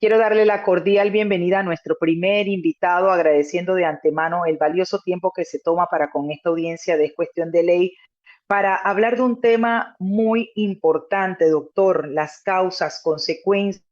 Quiero darle la cordial bienvenida a nuestro primer invitado, agradeciendo de antemano el valioso tiempo que se toma para con esta audiencia de Es Cuestión de Ley, para hablar de un tema muy importante, doctor, las causas, consecuencias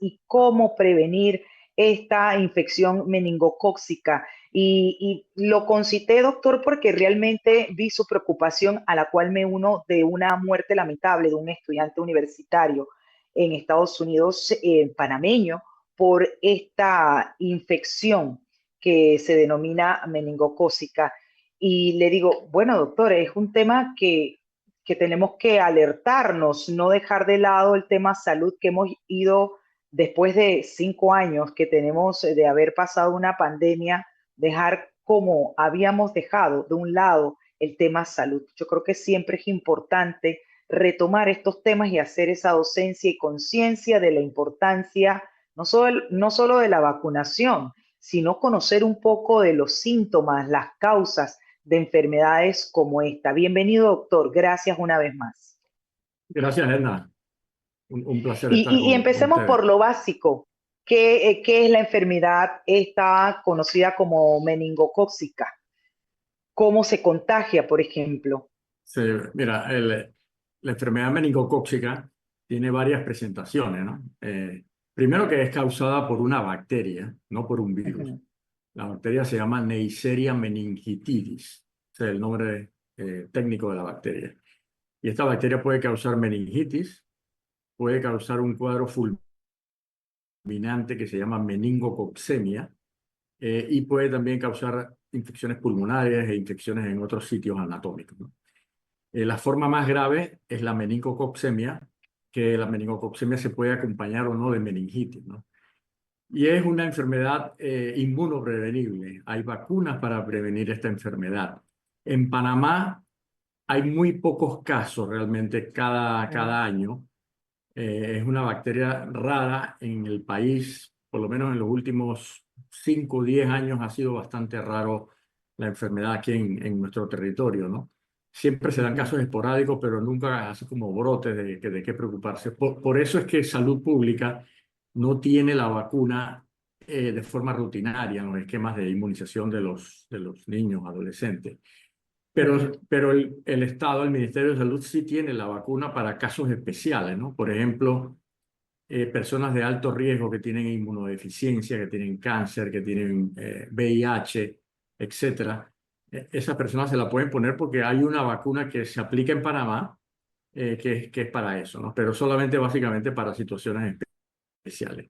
y cómo prevenir esta infección meningocócica. Y lo concité, doctor, porque realmente vi su preocupación, a la cual me uno, de una muerte lamentable de un estudiante universitario en Estados Unidos, panameño, por esta infección que se denomina meningocócica. Y le digo, bueno, doctor, es un tema que tenemos que alertarnos, no dejar de lado el tema salud que hemos ido después de 5 años que tenemos de haber pasado una pandemia, dejar como habíamos dejado de un lado el tema salud. Yo creo que siempre es importante retomar estos temas y hacer esa docencia y conciencia de la importancia no solo de la vacunación, sino conocer un poco de los síntomas, las causas de enfermedades como esta. Bienvenido, doctor. Gracias una vez más. Gracias, Edna. Un placer Y, estar y con empecemos ustedes. por lo básico. ¿Qué es la enfermedad esta conocida como meningocócica? ¿Cómo se contagia, por ejemplo? Sí, mira, la enfermedad meningocócica tiene varias presentaciones, ¿no? Primero que es causada por una bacteria, no por un virus. Ujú. La bacteria se llama Neisseria meningitidis, ese es el nombre técnico de la bacteria. Y esta bacteria puede causar meningitis, puede causar un cuadro fulminante que se llama meningococcemia, y puede también causar infecciones pulmonares e infecciones en otros sitios anatómicos, ¿no? La forma más grave es la meningococcemia, que la meningococcemia se puede acompañar o no de meningitis, ¿no? Y es una enfermedad inmunoprevenible. Hay vacunas para prevenir esta enfermedad. En Panamá hay muy pocos casos realmente cada año. Es una bacteria rara en el país, por lo menos en los últimos 5 o 10 años ha sido bastante raro la enfermedad aquí en nuestro territorio, ¿no? Siempre se dan Ujú. casos esporádicos, pero nunca así como brotes de qué preocuparse. Por eso es que Salud Pública no tiene la vacuna de forma rutinaria en los esquemas de inmunización de los niños, adolescentes. Ujú. Pero el Estado, el Ministerio de Salud, sí tiene la vacuna para casos especiales, ¿no? Por ejemplo, personas de alto riesgo que tienen inmunodeficiencia, que tienen cáncer, que tienen VIH, etcétera. Esas personas se la pueden poner porque hay una vacuna que se aplica en Panamá, que es para eso, ¿no? Pero solamente básicamente para situaciones especiales.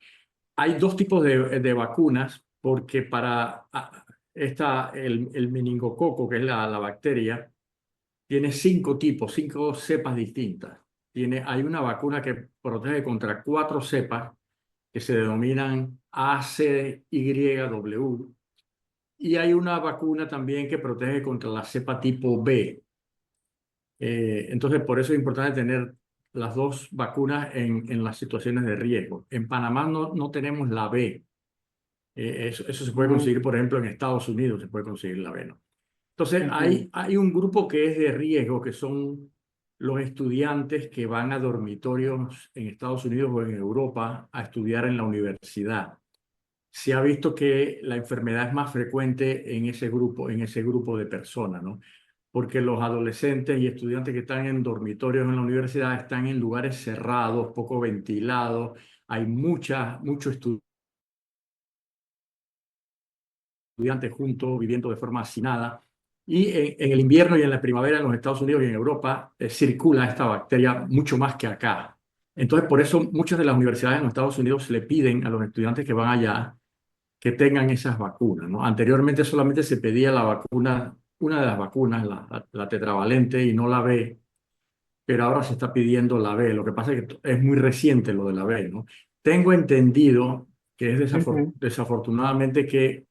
Hay dos tipos de vacunas porque para el meningococo, que es la bacteria, tiene 5 tipos, 5 cepas distintas. Hay una vacuna que protege contra 4 cepas que se denominan ACYW, y hay una vacuna también que protege contra la cepa tipo B. Entonces, por eso es importante tener las dos vacunas en las situaciones de riesgo. En Panamá no tenemos la B. Eso se puede Mm. conseguir, por ejemplo, en Estados Unidos se puede conseguir la B, ¿no? Entonces, Ujú. hay un grupo que es de riesgo, que son los estudiantes que van a dormitorios en Estados Unidos o en Europa a estudiar en la universidad. Se ha visto que la enfermedad es más frecuente en ese grupo de personas, ¿no? Porque los adolescentes y estudiantes que están en dormitorios en la universidad están en lugares cerrados, poco ventilados, hay mucho estudiantes juntos, viviendo de forma hacinada. Y en el invierno y en la primavera en los Estados Unidos y en Europa circula esta bacteria mucho más que acá. Entonces, por eso muchas de las universidades en los Estados Unidos le piden a los estudiantes que van allá que tengan esas vacunas, ¿no? Anteriormente solamente se pedía la vacuna, una de las vacunas, la tetravalente y no la B, pero ahora se está pidiendo la B. Lo que pasa es que es muy reciente lo de la B, ¿no? Tengo entendido que es Ujú. desafortunadamente que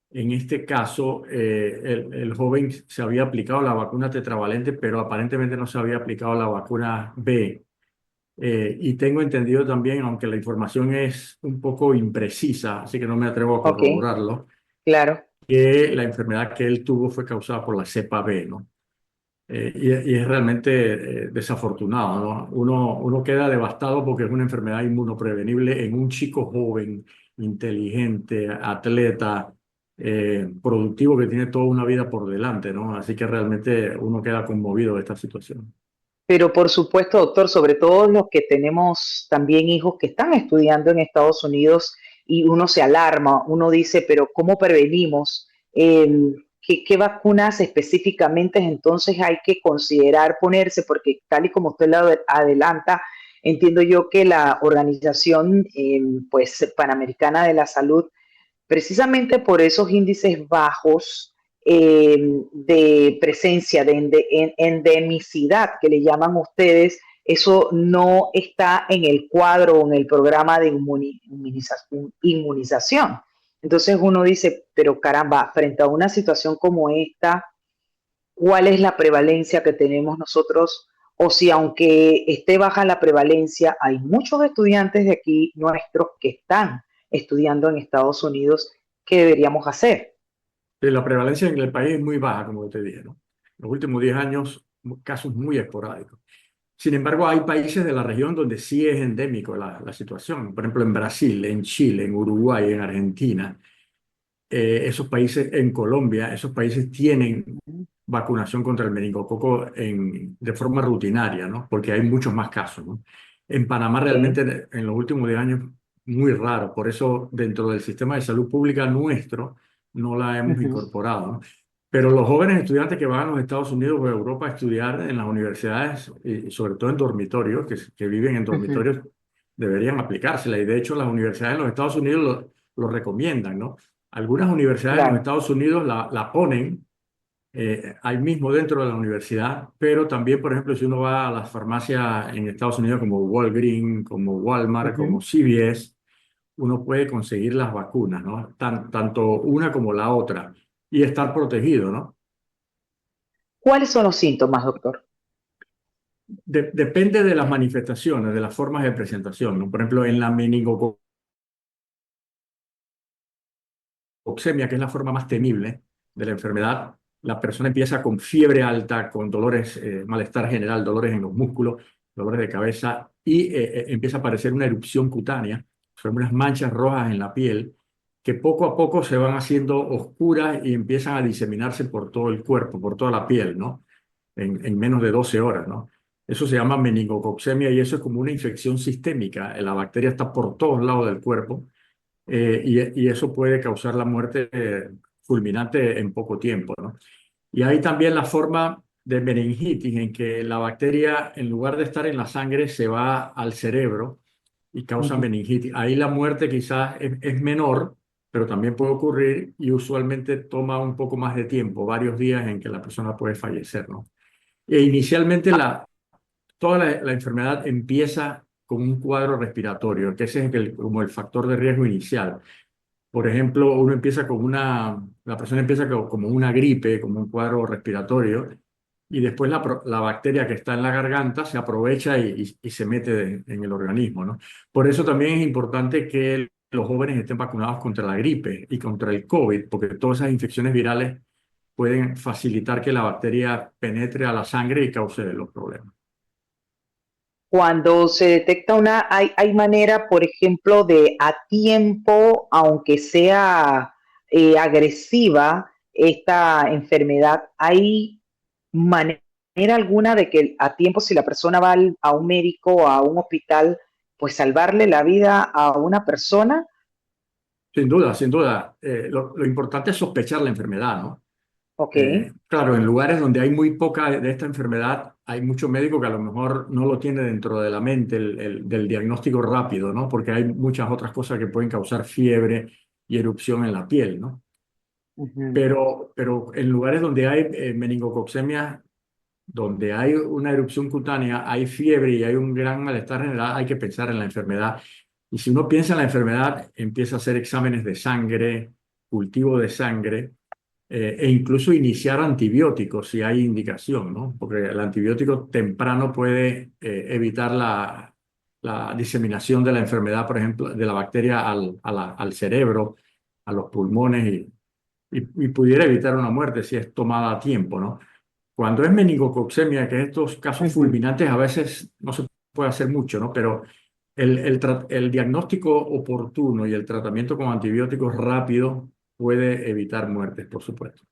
en este caso, el joven se había aplicado la vacuna tetravalente, pero aparentemente no se había aplicado la vacuna B. Y tengo entendido también, aunque la información es un poco imprecisa, así que no me atrevo a Ok, corroborarlo, claro. que la enfermedad que él tuvo fue causada por la cepa B, ¿no? y es realmente desafortunado, ¿no? Uno queda devastado porque es una enfermedad inmunoprevenible en un chico joven, inteligente, atleta, productivo, que tiene toda una vida por delante, ¿no? Así que realmente uno queda conmovido de esta situación. Pero por supuesto, doctor, sobre todo los que tenemos también hijos que están estudiando en Estados Unidos y uno se alarma, uno dice, pero ¿cómo prevenimos? ¿Qué vacunas específicamente entonces hay que considerar ponerse? Porque tal y como usted lo adelanta, entiendo yo que la Organización pues, Panamericana de la Salud, precisamente por esos índices bajos de presencia, de endemicidad que le llaman ustedes, eso no está en el cuadro o en el programa de inmunización. Entonces uno dice, pero caramba, frente a una situación como esta, ¿cuál es la prevalencia que tenemos nosotros? O si aunque esté baja la prevalencia, hay muchos estudiantes de aquí nuestros que están estudiando en Estados Unidos. ¿Qué deberíamos hacer? La prevalencia en el país es muy baja, como te dije, ¿no? En los últimos 10 años, casos muy esporádicos. Sin embargo, hay países de la región donde sí es endémico la situación. Por ejemplo, en Brasil, en Chile, en Uruguay, en Argentina. Esos países, en Colombia, esos países tienen vacunación contra el meningococo de forma rutinaria, ¿no? Porque hay muchos más casos, ¿no? En Panamá Okay. realmente en los últimos 10 años muy raro, por eso dentro del sistema de salud pública nuestro no la hemos Uh-huh. incorporado, ¿no? Pero los jóvenes estudiantes que van a los Estados Unidos o a Europa a estudiar en las universidades, y sobre todo en dormitorios, que viven en Uh-huh. dormitorios, deberían aplicársela. Y de hecho las universidades en los Estados Unidos lo recomiendan, ¿no? Algunas universidades en los Claro. Estados Unidos la ponen ahí mismo dentro de la universidad, pero también, por ejemplo, si uno va a las farmacias en Estados Unidos como Walgreens, como Walmart, como Uh-huh. CVS, uno puede conseguir las vacunas, ¿no? Tanto una como la otra y estar protegido, ¿no? ¿Cuáles son los síntomas, doctor? Depende de las manifestaciones, de las formas de presentación, ¿no? Por ejemplo, en la meningococcemia, que es la forma más temible de la enfermedad, la persona empieza con fiebre alta, con dolores, malestar general, dolores en los músculos, dolores de cabeza y empieza a aparecer una erupción cutánea, son unas manchas rojas en la piel que poco a poco se van haciendo oscuras y empiezan a diseminarse por todo el cuerpo, por toda la piel, ¿no? En menos de 12 horas, ¿no? Eso se llama meningococcemia y eso es como una infección sistémica. La bacteria está por todos lados del cuerpo y eso puede causar la muerte fulminante en poco tiempo, ¿no? Y hay también la forma de meningitis en que la bacteria, en lugar de estar en la sangre, se va al cerebro y causa Uh-huh. meningitis. Ahí la muerte quizás es menor, pero también puede ocurrir y usualmente toma un poco más de tiempo, varios días en que la persona puede fallecer, ¿no? E inicialmente toda la enfermedad empieza con un cuadro respiratorio, que ese es como el factor de riesgo inicial. Por ejemplo, la persona empieza como una gripe, como un cuadro respiratorio, y después la bacteria que está en la garganta se aprovecha y se mete en el organismo, ¿no? Por eso también es importante que los jóvenes estén vacunados contra la gripe y contra el COVID, porque todas esas infecciones virales pueden facilitar que la bacteria penetre a la sangre y cause los problemas. Cuando se detecta hay manera, por ejemplo, de a tiempo, aunque sea agresiva esta enfermedad, ¿hay manera alguna de que a tiempo, si la persona va a un médico o a un hospital, pues salvarle la vida a una persona? Sin duda, sin duda. Lo importante es sospechar la enfermedad, ¿no? Ok. Claro, en lugares donde hay muy poca de esta enfermedad, hay mucho médico que a lo mejor no lo tiene dentro de la mente del diagnóstico rápido, ¿no? Porque hay muchas otras cosas que pueden causar fiebre y erupción en la piel, ¿no? Ujú. Pero en lugares donde hay meningococcemia, donde hay una erupción cutánea, hay fiebre y hay un gran malestar general, hay que pensar en la enfermedad. Y si uno piensa en la enfermedad, empieza a hacer exámenes de sangre, cultivo de sangre e incluso iniciar antibióticos si hay indicación, ¿no? Porque el antibiótico temprano puede evitar la diseminación de la enfermedad, por ejemplo, de la bacteria al cerebro, a los pulmones y pudiera evitar una muerte si es tomada a tiempo, ¿no? Cuando es meningococcemia, que estos casos Ujú. fulminantes a veces no se puede hacer mucho, ¿no? Pero el diagnóstico oportuno y el tratamiento con antibióticos rápido puede evitar muertes, por supuesto.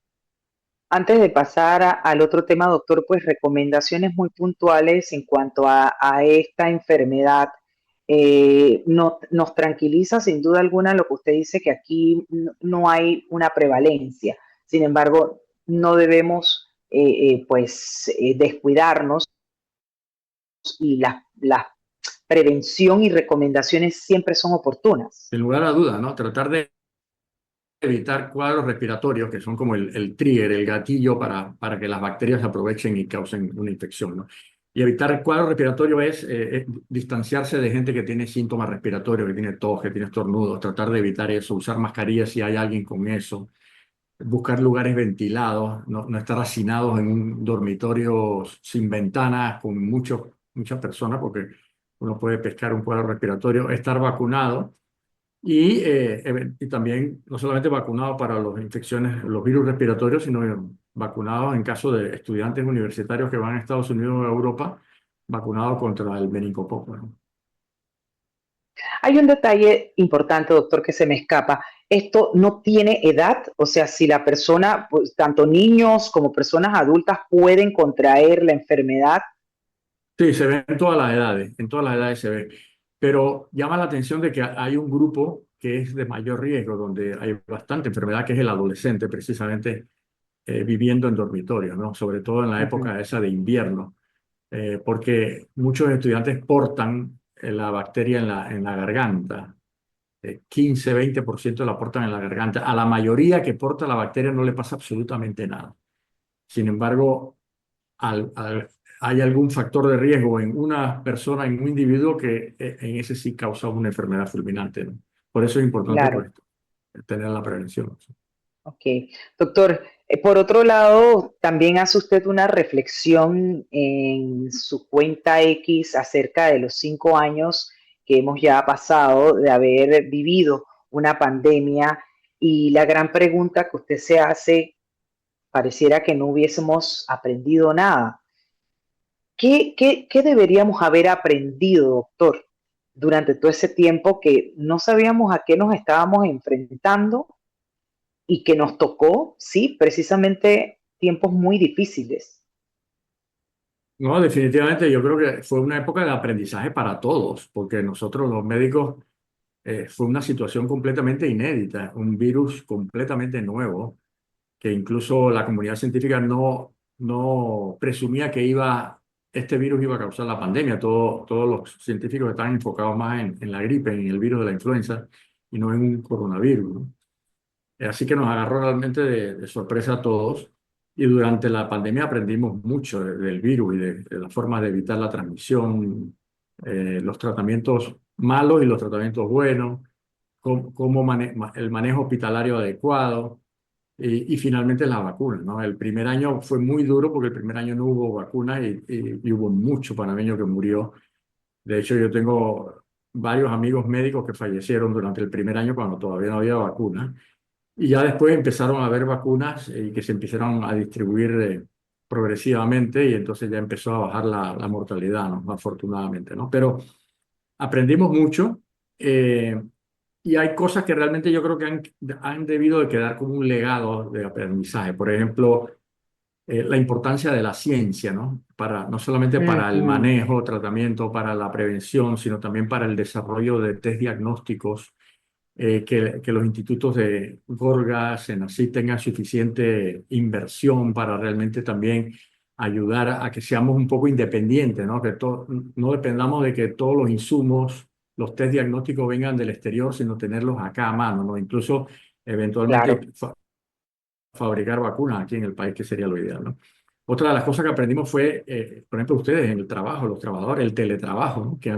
Antes de pasar al otro tema, doctor, pues recomendaciones muy puntuales en cuanto a esta enfermedad. Nos tranquiliza sin duda alguna lo que usted dice, que aquí no hay una prevalencia. Sin embargo, no debemos descuidarnos, y la prevención y recomendaciones siempre son oportunas. Sin lugar a duda, ¿no? Tratar de evitar cuadros respiratorios que son como el trigger, el gatillo para que las bacterias aprovechen y causen una infección, ¿no? Y evitar el cuadro respiratorio es distanciarse de gente que tiene síntomas respiratorios, que tiene tos, que tiene estornudos, tratar de evitar eso, usar mascarillas si hay alguien con eso, buscar lugares ventilados, no estar hacinados en un dormitorio sin ventanas con muchas personas porque uno puede pescar un cuadro respiratorio, estar vacunado y también no solamente vacunado para las infecciones, los virus respiratorios, sino vacunados en caso de estudiantes universitarios que van a Estados Unidos o a Europa, vacunados contra el meningococo, ¿no? Hay un detalle importante, doctor, que se me escapa. Esto no tiene edad, o sea, si la persona, pues, tanto niños como personas adultas pueden contraer la enfermedad. Sí, se ve en todas las edades se ve. Pero llama la atención de que hay un grupo que es de mayor riesgo, donde hay bastante enfermedad, que es el adolescente, precisamente viviendo en dormitorios, ¿no? Sobre todo en la Ujú. época esa de invierno, porque muchos estudiantes portan la bacteria en la garganta. 15-20% la portan en la garganta. A la mayoría que porta la bacteria no le pasa absolutamente nada. Sin embargo, hay algún factor de riesgo en una persona, en un individuo, que en ese sí causa una enfermedad fulminante, ¿no? Por eso es importante, Claro, pues, tener la prevención. ok. Doctor, por otro lado, también hace usted una reflexión en su cuenta X acerca de los 5 años que hemos ya pasado de haber vivido una pandemia, y la gran pregunta que usted se hace, pareciera que no hubiésemos aprendido nada. ¿Qué deberíamos haber aprendido, doctor, durante todo ese tiempo que no sabíamos a qué nos estábamos enfrentando y que nos tocó, sí, precisamente tiempos muy difíciles? No, definitivamente yo creo que fue una época de aprendizaje para todos, porque nosotros los médicos fue una situación completamente inédita, un virus completamente nuevo, que incluso la comunidad científica no presumía que este virus iba a causar la pandemia. Todos los científicos estaban enfocados más en la gripe, en el virus de la influenza, y no en un coronavirus, ¿no? Así que nos agarró realmente de sorpresa a todos. Y durante la pandemia aprendimos mucho del virus y de las formas de evitar la transmisión, los tratamientos malos y los tratamientos buenos, el manejo hospitalario adecuado y finalmente la vacuna, ¿no? El primer año fue muy duro porque el primer año no hubo vacuna y hubo mucho panameño que murió. De hecho, yo tengo varios amigos médicos que fallecieron durante el primer año cuando todavía no había vacuna. Y ya después empezaron a haber vacunas y que se empezaron a distribuir progresivamente y entonces ya empezó a bajar la mortalidad, ¿no? Afortunadamente, ¿no? Pero aprendimos mucho eh, y hay cosas que realmente yo creo que han debido de quedar como un legado de aprendizaje. Por ejemplo, la importancia de la ciencia, ¿no? No solamente para el Ujú. manejo, tratamiento, para la prevención, sino también para el desarrollo de test diagnósticos, que los institutos de Gorgas, así tengan suficiente inversión para realmente también ayudar a que seamos un poco independientes, ¿no? No dependamos de que todos los insumos, los test diagnósticos vengan del exterior, sino tenerlos acá a mano, ¿no? Incluso eventualmente Claro, fabricar vacunas aquí en el país, que sería lo ideal, ¿no? Otra de las cosas que aprendimos fue, por ejemplo, ustedes en el trabajo, los trabajadores, el teletrabajo, ¿no? Que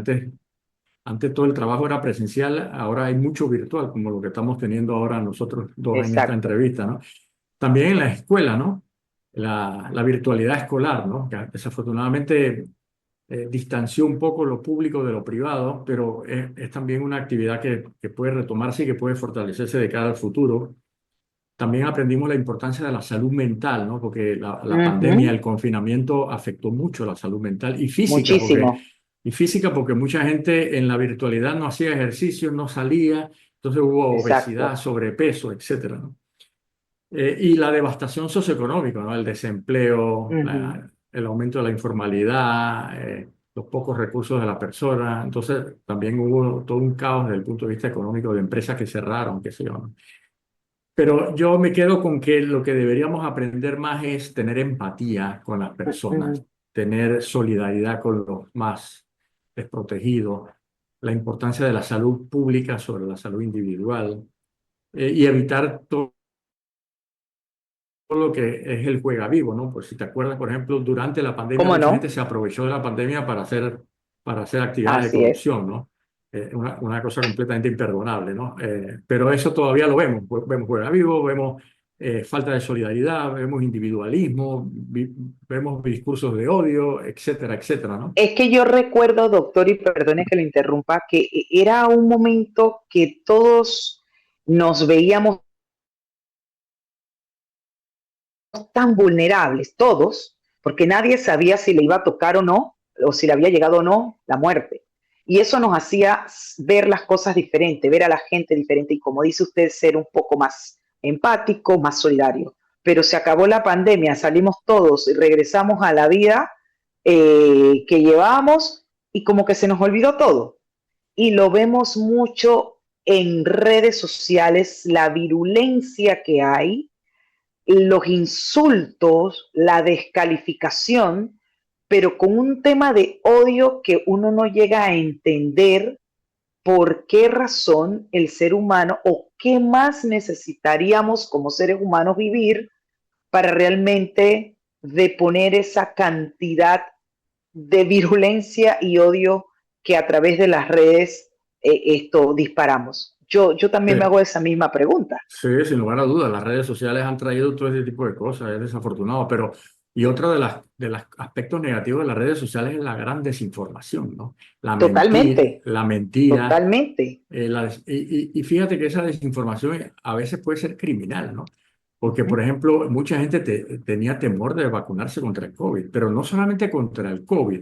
antes todo el trabajo era presencial, ahora hay mucho virtual, como lo que estamos teniendo ahora nosotros dos en esta exacto. entrevista, ¿no? También en la escuela, ¿no? La virtualidad escolar, ¿no? Que desafortunadamente distanció un poco lo público de lo privado, pero es también una actividad que puede retomarse y que puede fortalecerse de cara al futuro. también aprendimos la importancia de la salud mental, ¿no? Porque la pandemia, Ujú, el confinamiento afectó mucho la salud mental muchísimo. y física porque mucha gente en la virtualidad no hacía ejercicio, no salía, entonces hubo obesidad, Exacto. sobrepeso, etcétera, ¿no? Y la devastación socioeconómica, ¿no? El desempleo, Ujú, el aumento de la informalidad, los pocos recursos de la persona. Entonces, también hubo todo un caos desde el punto de vista económico de empresas que cerraron, qué sé yo, ¿no? Pero yo me quedo con que lo que deberíamos aprender más es tener empatía con las personas, ujú. tener solidaridad con los más desprotegidos, la importancia de la salud pública sobre la salud individual, y evitar todo lo que es el juega vivo, ¿no? Pues si te acuerdas, por ejemplo, durante la pandemia ¿Cómo mucha gente no? se aprovechó de la pandemia para hacer actividades de Así es. corrupción, ¿no? Una cosa completamente imperdonable, ¿no? Pero eso todavía lo vemos. Vemos juega vivo, vemos falta de solidaridad, vemos individualismo, vemos discursos de odio, etcétera, etcétera, ¿no? Es que yo recuerdo, doctor, y perdone que lo interrumpa, que era un momento que todos nos veíamos tan vulnerables, todos, porque nadie sabía si le iba a tocar o no, o si le había llegado o no la muerte. Y eso nos hacía ver las cosas diferente, ver a la gente diferente y, como dice usted, ser un poco más empático, más solidario. Pero se acabó la pandemia, salimos todos y regresamos a la vida que llevábamos y como que se nos olvidó todo. Y lo vemos mucho en redes sociales, la virulencia que hay, los insultos, la descalificación, pero con un tema de odio que uno no llega a entender por qué razón el ser humano o qué más necesitaríamos como seres humanos vivir para realmente deponer esa cantidad de virulencia y odio que a través de las redes esto disparamos. Yo también me Sí. hago esa misma pregunta. Sí, sin lugar a dudas, las redes sociales han traído todo ese tipo de cosas, es desafortunado, pero y otro de los aspectos negativos de las redes sociales es la gran desinformación, ¿no? Totalmente, La mentira, totalmente. y fíjate que esa desinformación a veces puede ser criminal, ¿no? Porque, por ejemplo, mucha gente tenía temor de vacunarse contra el COVID, pero no solamente contra el COVID.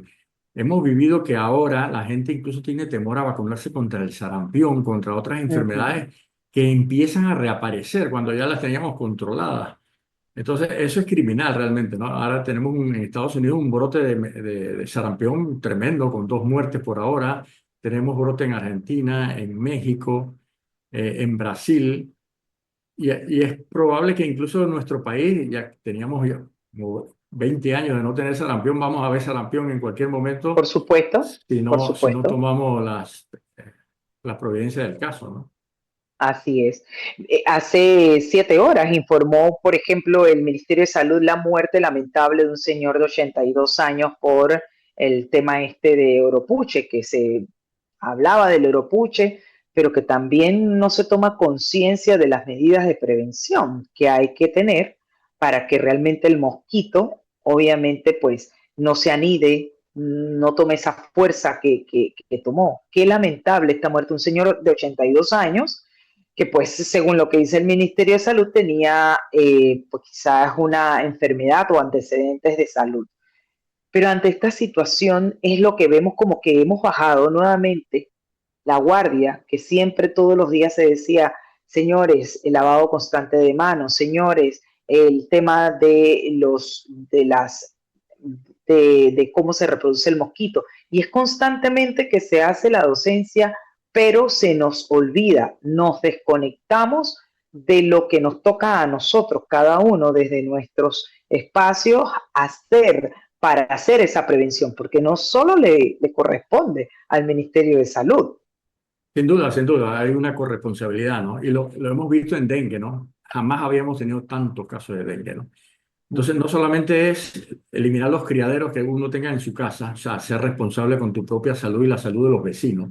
Hemos vivido que ahora la gente incluso tiene temor a vacunarse contra el sarampión, contra otras Uh -huh. enfermedades que empiezan a reaparecer cuando ya las teníamos controladas. Entonces, eso es criminal realmente, ¿no? Ahora tenemos en Estados Unidos un brote de sarampión tremendo, con 2 muertes por ahora. Tenemos brote en Argentina, en México, en Brasil. Y es probable que incluso en nuestro país, ya teníamos ya como 20 años de no tener sarampión, vamos a ver sarampión en cualquier Por momento supuesto, por si no supuesto. tomamos la providencia del caso, ¿no? Así es. Hace 7 horas informó, por ejemplo, el Ministerio de Salud la muerte lamentable de un señor de 82 años por el tema este de Oropuche, que se hablaba del Oropuche, pero que también no se toma conciencia de las medidas de prevención que hay que tener para que realmente el mosquito, obviamente, pues no se anide, no tome esa fuerza que tomó. Qué lamentable esta muerte. Un señor de 82 años que pues según lo que dice el Ministerio de Salud tenía pues quizás una enfermedad o antecedentes de salud. Pero ante esta situación es lo que vemos como que hemos bajado nuevamente la guardia, que siempre todos los días se decía, señores, el lavado constante de manos, señores, el tema de cómo se reproduce el mosquito. Y es constantemente que se hace la docencia, pero se nos olvida, nos desconectamos de lo que nos toca a nosotros, cada uno desde nuestros espacios, hacer para hacer esa prevención, porque no solo le corresponde al Ministerio de Salud. Sin duda, hay una corresponsabilidad, ¿no? Y lo hemos visto en dengue, ¿no? Jamás habíamos tenido tantos casos de dengue, ¿no? Entonces, no Ujú. solamente es eliminar los criaderos que uno tenga en su casa, o sea, ser responsable con tu propia salud y la salud de los vecinos,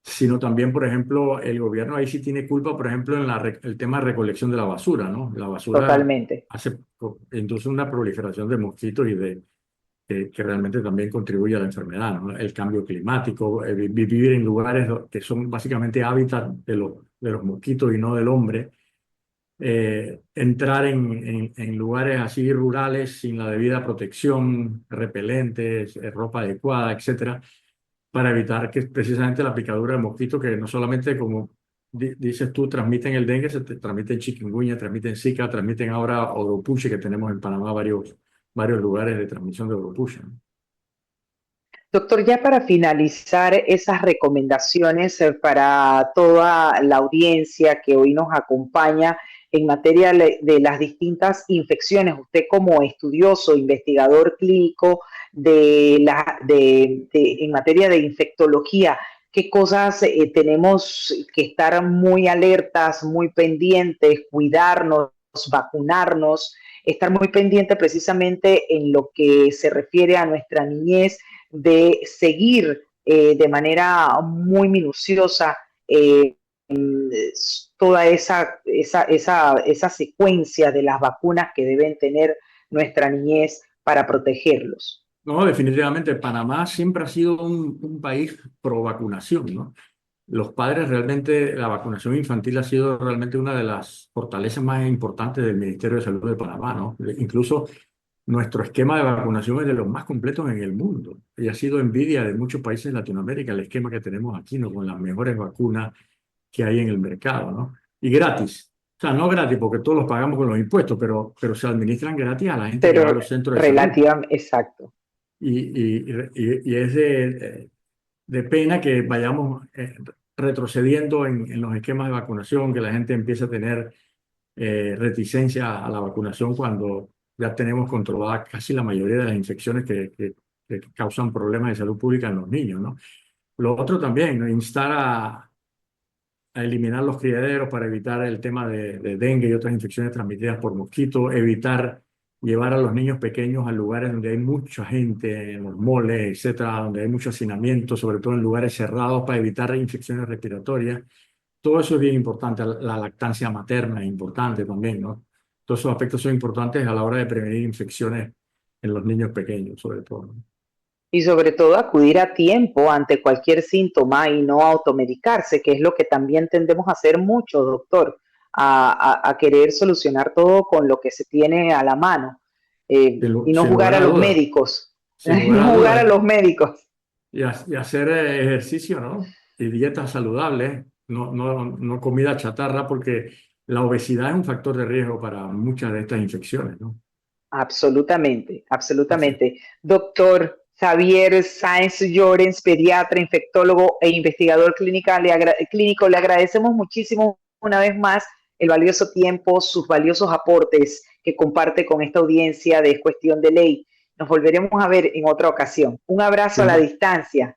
sino también, por ejemplo, el gobierno ahí sí tiene culpa, por ejemplo, en el tema de recolección de la basura, ¿no? La basura Totalmente. induce una proliferación de mosquitos que realmente también contribuye a la enfermedad, ¿no? El cambio climático, vivir en lugares que son básicamente hábitat de los mosquitos y no del hombre. entrar en lugares así rurales sin la debida protección, repelentes, ropa adecuada, etcétera, para evitar que precisamente la picadura de mosquito, que no solamente como dices tú, transmiten el dengue, se transmiten chikungunya, transmiten Zika, transmiten ahora oropuche, que tenemos en Panamá varios lugares de transmisión de oropuche, ¿no? Doctor, ya para finalizar esas recomendaciones para toda la audiencia que hoy nos acompaña en materia de las distintas infecciones, usted como estudioso, investigador clínico en materia de infectología, ¿qué cosas tenemos que estar muy alertas, muy pendientes, cuidarnos, vacunarnos, estar muy pendiente precisamente en lo que se refiere a nuestra niñez, de seguir de manera muy minuciosa eh, toda esa secuencia de las vacunas que deben tener nuestra niñez para protegerlos? No, definitivamente Panamá siempre ha sido un país pro vacunación, ¿no? Los padres realmente, la vacunación infantil ha sido realmente una de las fortalezas más importantes del Ministerio de Salud de Panamá, ¿no? Incluso nuestro esquema de vacunación es de los más completos en el mundo y ha sido envidia de muchos países de Latinoamérica el esquema que tenemos aquí, ¿no? Con las mejores vacunas que hay en el mercado, ¿no? Y gratis. O sea, no gratis porque todos los pagamos con los impuestos, pero se administran gratis a la gente que va a Pero los centros de salud. relativamente, exacto. Y es de pena que vayamos retrocediendo en los esquemas de vacunación, que la gente empiece a tener reticencia a la vacunación cuando ya tenemos controlada casi la mayoría de las infecciones que causan problemas de salud pública en los niños, ¿no? Lo otro también, ¿no? Instar a eliminar los criaderos para evitar el tema de dengue y otras infecciones transmitidas por mosquitos, evitar llevar a los niños pequeños a lugares donde hay mucha gente, en los moles, etcétera, donde hay mucho hacinamiento, sobre todo en lugares cerrados para evitar infecciones respiratorias. Todo eso es bien importante. La lactancia materna es importante también, ¿no? Todos esos aspectos son importantes a la hora de prevenir infecciones en los niños pequeños, sobre todo, ¿no? Y sobre todo acudir a tiempo ante cualquier síntoma y no automedicarse, que es lo que también tendemos a hacer mucho, doctor, a querer solucionar todo con lo que se tiene a la mano y no Sin jugar lugar a a los dudas, médicos, sin lugar no a jugar a dudas. los médicos. Y hacer ejercicio, ¿no? Y dietas saludables, no comida chatarra, porque la obesidad es un factor de riesgo para muchas de estas infecciones, ¿no? Absolutamente, Entonces, absolutamente. Doctor Xavier Sáenz Llorens, pediatra, infectólogo e investigador clínico, le agradecemos muchísimo una vez más el valioso tiempo, sus valiosos aportes que comparte con esta audiencia de Es Cuestión de Ley. Nos volveremos a ver en otra ocasión. Un abrazo a la siempre, distancia.